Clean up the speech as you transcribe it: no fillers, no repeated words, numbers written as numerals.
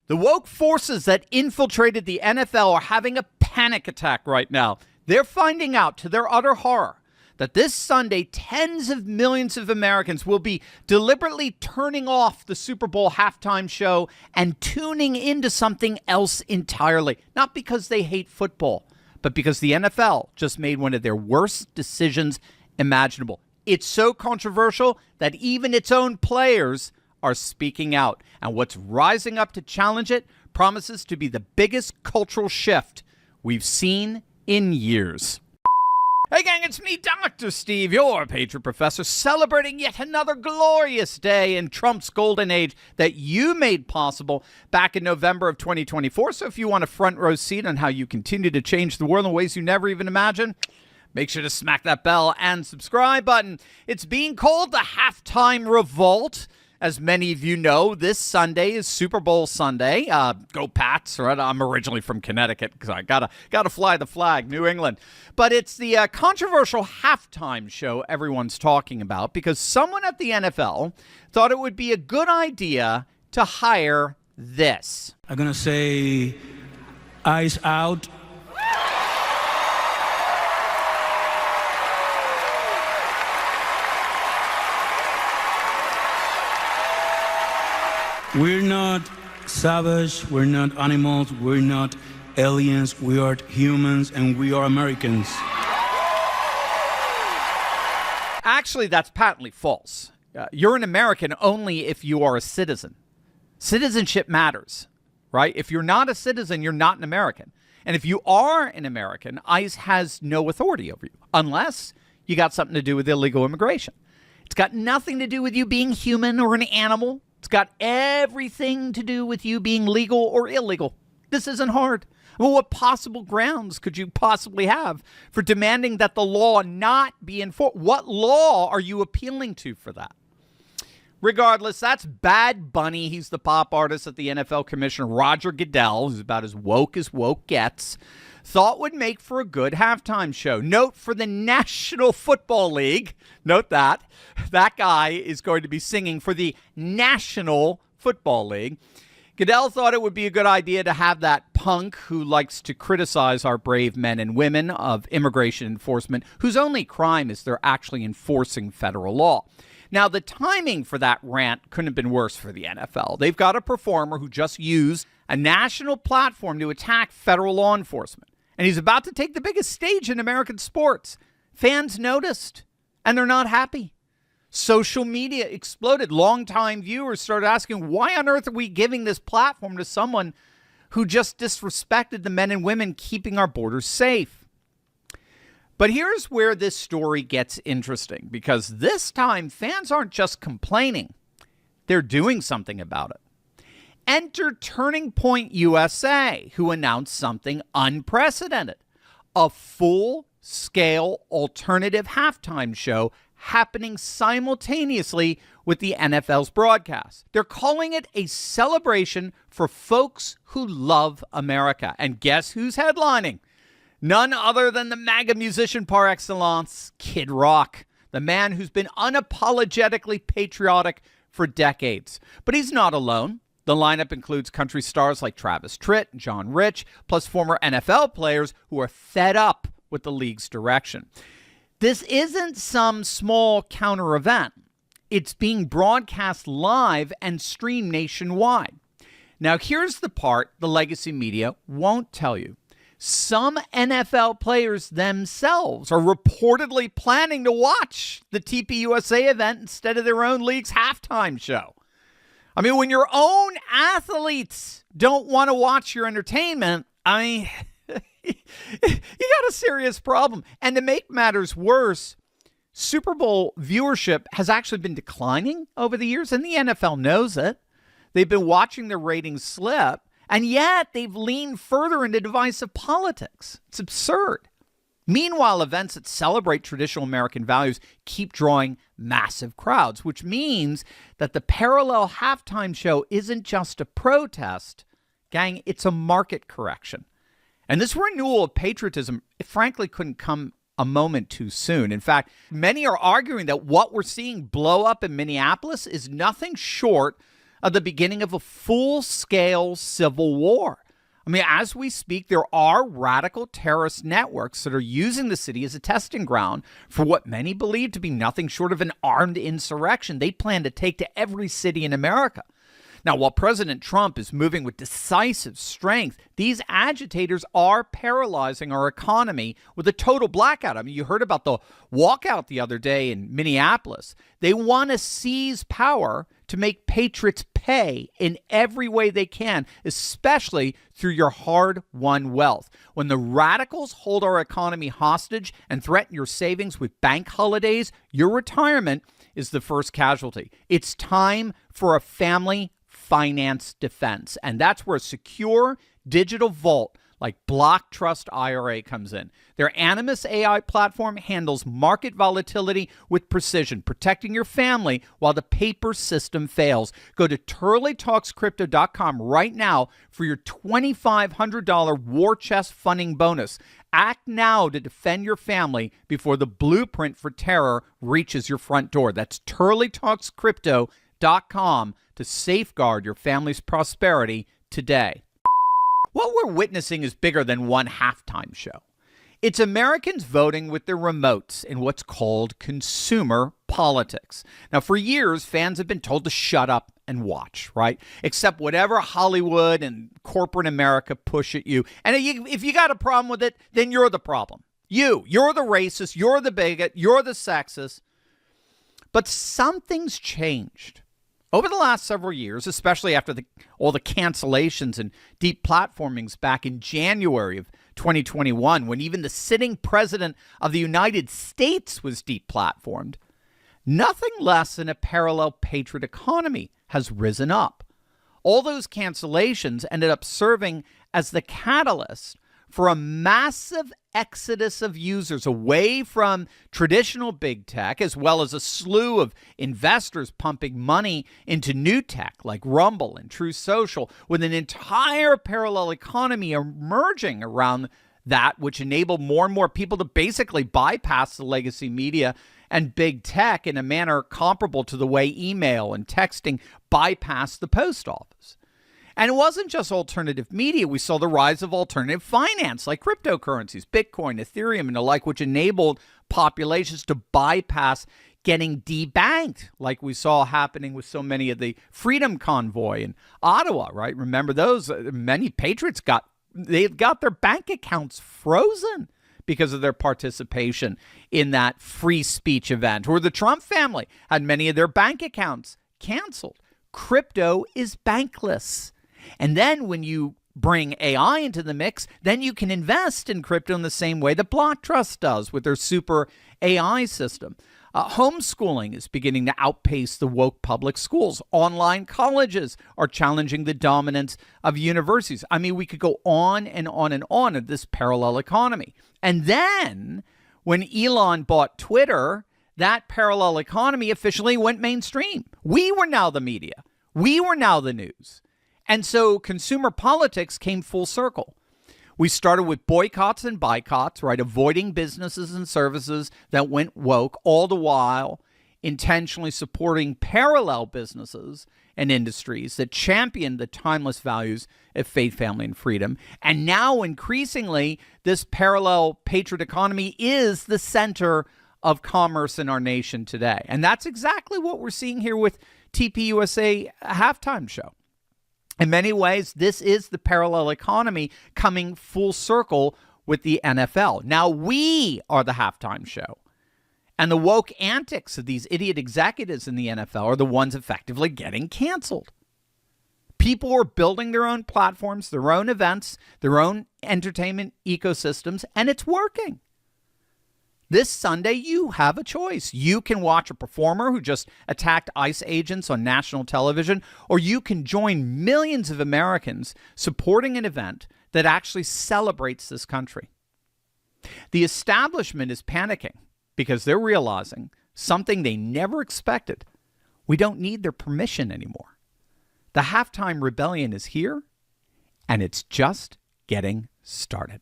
The woke forces that infiltrated the NFL are having a panic attack right now. They're finding out, to their utter horror, that this Sunday, tens of millions of Americans will be deliberately turning off the Super Bowl halftime show and tuning into something else entirely. Not because they hate football, but because the NFL just made one of their worst decisions imaginable. It's so controversial that even its own players are speaking out. And what's rising up to challenge it promises to be the biggest cultural shift we've seen in years. Hey gang, it's me, Dr. Steve, your Patriot Professor, celebrating yet another glorious day in Trump's golden age that you made possible back in November of 2024. So if you want a front row seat on how you continue to change the world in ways you never even imagined, make sure to smack that bell and subscribe button. It's being called the Halftime Revolt. As many of you know, this Sunday is Super Bowl Sunday. Go Pats, right? I'm originally from Connecticut because I gotta fly the flag, New England. But it's the controversial halftime show everyone's talking about because someone at the NFL thought it would be a good idea to hire this. I'm gonna say, eyes out. We're not savage, we're not animals, we're not aliens, we are humans, and we are Americans. Actually, that's patently false. You're an American only if you are a citizen. Citizenship matters, right? If you're not a citizen, you're not an American. And if you are an American, ICE has no authority over you, unless you got something to do with illegal immigration. It's got nothing to do with you being human or an animal. It's got everything to do with you being legal or illegal. This isn't hard. Well, what possible grounds could you possibly have for demanding that the law not be enforced? What law are you appealing to for that? Regardless, that's Bad Bunny. He's the pop artist that the NFL commissioner, Roger Goodell, who's about as woke gets, thought would make for a good halftime show. Note for the National Football League, note that guy is going to be singing for the National Football League. Goodell thought it would be a good idea to have that punk who likes to criticize our brave men and women of immigration enforcement, whose only crime is they're actually enforcing federal law. Now, the timing for that rant couldn't have been worse for the NFL. They've got a performer who just used a national platform to attack federal law enforcement. And he's about to take the biggest stage in American sports. Fans noticed, and they're not happy. Social media exploded. Longtime viewers started asking, why on earth are we giving this platform to someone who just disrespected the men and women keeping our borders safe? But here's where this story gets interesting, because this time fans aren't just complaining. They're doing something about it. Enter Turning Point USA, who announced something unprecedented. A full-scale alternative halftime show happening simultaneously with the NFL's broadcast. They're calling it a celebration for folks who love America. And guess who's headlining? None other than the MAGA musician par excellence, Kid Rock, the man who's been unapologetically patriotic for decades. But he's not alone. The lineup includes country stars like Travis Tritt and John Rich, plus former NFL players who are fed up with the league's direction. This isn't some small counter event. It's being broadcast live and streamed nationwide. Now, here's the part the legacy media won't tell you. Some NFL players themselves are reportedly planning to watch the TPUSA event instead of their own league's halftime show. I mean, when your own athletes don't want to watch your entertainment, I mean, you got a serious problem. And to make matters worse, Super Bowl viewership has actually been declining over the years, and the NFL knows it. They've been watching their ratings slip, and yet they've leaned further into divisive politics. It's absurd. Meanwhile, events that celebrate traditional American values keep drawing massive crowds, which means that the parallel halftime show isn't just a protest. Gang, it's a market correction. And this renewal of patriotism, it frankly couldn't come a moment too soon. In fact, many are arguing that what we're seeing blow up in Minneapolis is nothing short of the beginning of a full-scale civil war. I mean, as we speak, there are radical terrorist networks that are using the city as a testing ground for what many believe to be nothing short of an armed insurrection they plan to take to every city in America. Now, while President Trump is moving with decisive strength, these agitators are paralyzing our economy with a total blackout. I mean, you heard about the walkout the other day in Minneapolis. They want to seize power to make patriots pay in every way they can, especially through your hard-won wealth. When the radicals hold our economy hostage and threaten your savings with bank holidays, your retirement is the first casualty. It's time for a family finance defense. And that's where a secure digital vault like Block Trust IRA comes in. Their Animus AI platform handles market volatility with precision, protecting your family while the paper system fails. Go to turleytalkscrypto.com right now for your $2,500 war chest funding bonus. Act now to defend your family before the blueprint for terror reaches your front door. That's turleytalkscrypto.com to safeguard your family's prosperity today. What we're witnessing is bigger than one halftime show. It's Americans voting with their remotes in what's called consumer politics. Now, for years, fans have been told to shut up and watch, right? Accept whatever Hollywood and corporate America push at you. And if you got a problem with it, then you're the problem. You're the racist, you're the bigot, you're the sexist. But something's changed. Over the last several years, especially after all the cancellations and deplatformings back in January of 2021, when even the sitting president of the United States was deplatformed, nothing less than a parallel patriot economy has risen up. All those cancellations ended up serving as the catalyst for a massive exodus of users away from traditional big tech, as well as a slew of investors pumping money into new tech like Rumble and True Social, with an entire parallel economy emerging around that, which enabled more and more people to basically bypass the legacy media and big tech in a manner comparable to the way email and texting bypassed the post office. And it wasn't just alternative media. We saw the rise of alternative finance like cryptocurrencies, Bitcoin, Ethereum, and the like, which enabled populations to bypass getting debanked, like we saw happening with so many of the Freedom Convoy in Ottawa, right? Remember those? Many patriots got their bank accounts frozen because of their participation in that free speech event. Or the Trump family had many of their bank accounts canceled. Crypto is bankless. And then when you bring AI into the mix, then you can invest in crypto in the same way that Block Trust does with their super AI system. Homeschooling is beginning to outpace the woke public schools. Online colleges are challenging the dominance of universities. I mean, we could go on and on and on of this parallel economy. And then when Elon bought Twitter, that parallel economy officially went mainstream. We were now the media. We were now the news. And so consumer politics came full circle. We started with boycotts and boycotts, right? Avoiding businesses and services that went woke, all the while intentionally supporting parallel businesses and industries that championed the timeless values of faith, family, and freedom. And now, increasingly, this parallel patriot economy is the center of commerce in our nation today. And that's exactly what we're seeing here with TPUSA halftime show. In many ways, this is the parallel economy coming full circle with the NFL. Now we are the halftime show. And the woke antics of these idiot executives in the NFL are the ones effectively getting canceled. People are building their own platforms, their own events, their own entertainment ecosystems, and it's working. This Sunday, you have a choice. You can watch a performer who just attacked ICE agents on national television, or you can join millions of Americans supporting an event that actually celebrates this country. The establishment is panicking because they're realizing something they never expected. We don't need their permission anymore. The halftime rebellion is here, and it's just getting started.